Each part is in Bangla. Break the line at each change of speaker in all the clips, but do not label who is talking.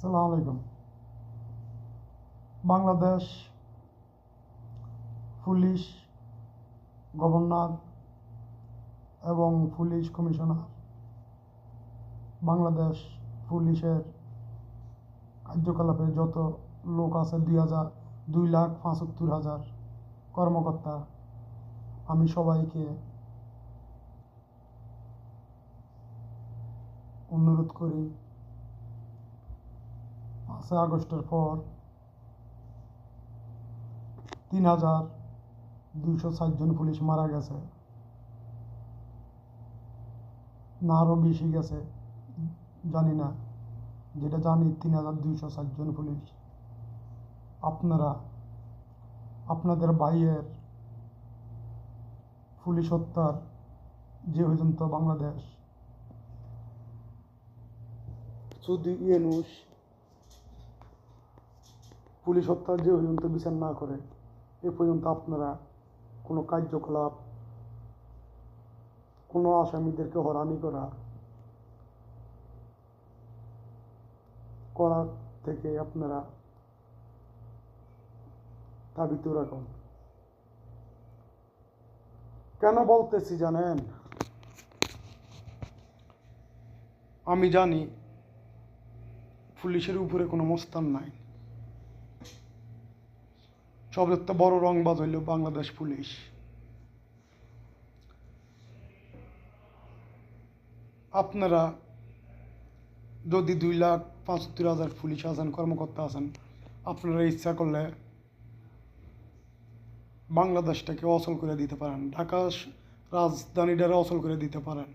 আসসালামু আলাইকুম। বাংলাদেশ পুলিশ গভর্নর এবং পুলিশ কমিশনার বাংলাদেশ পুলিশের কার্যকলাপে যত লোক আছে 2,75,000 কর্মকর্তা, আমি সবাইকে অনুরোধ করি 5 আগস্টের পর 3,260 জন পুলিশ মারা গেছে, না আরও বেশি গেছে জানি না, যেটা জানি 3,260 জন পুলিশ। আপনারা আপনাদের ভাইয়ের পুলিশ হত্যার যে পর্যন্ত বাংলাদেশ শুধু ইউনূস পুলিশ হত্যার যে পর্যন্ত বিচার না করে এ পর্যন্ত আপনারা কোনো কার্যকলাপ, কোনো আসামিদেরকে হয়রানি করার থেকে আপনারা দাবিত রাখুন। কেন বলতেছি জানেন? আমি জানি পুলিশের উপরে কোনো মস্তান নাই, সবচেয়ে বড় রংবাজ হইল বাংলাদেশ পুলিশ। আপনারা যদি 2,75,000 পুলিশ আছেন, কর্মকর্তা আছেন, আপনারা ইচ্ছা করলে বাংলাদেশটাকে অচল করে দিতে পারেন, ঢাকা রাজধানীটারে অচল করে দিতে পারেন।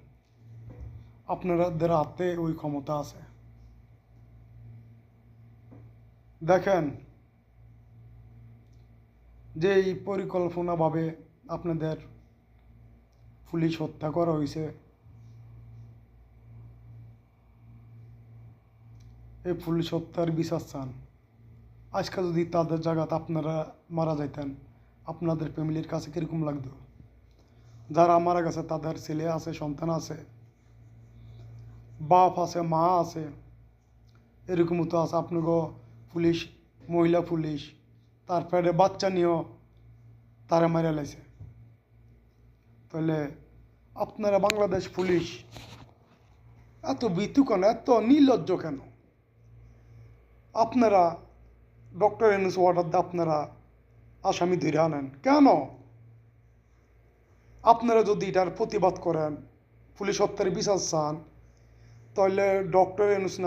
আপনাদের হাতে ওই ক্ষমতা আছে। দেখেন, যে এই পরিকল্পনাভাবে আপনাদের পুলিশ হত্যা করা হয়েছে, এই পুলিশ হত্যার বিচার চান। আজকে যদি তাদের জায়গাতে আপনারা মারা যাইতেন, আপনাদের ফ্যামিলির কাছে কীরকম লাগতো? যারা মারা গেছে তাদের ছেলে আছে, সন্তান আছে, বাপ আছে, মা আছে, এরকমও তো আছে। আপনাকে পুলিশ, মহিলা পুলিশ তারপরে বাচ্চা নিয়েও তারা মারা লাইছে। তাহলে আপনারা বাংলাদেশ পুলিশ এত ভীতু কেন, এত নির্লজ্জ কেন? আপনারা ডক্টর ইউনূস অর্ডার দিয়ে আপনারা আসামি ধরে আনেন কেন? আপনারা যদি এটার প্রতিবাদ করেন, পুলিশ হত্যার বিচার চান, তাহলে ডক্টর ইউনূস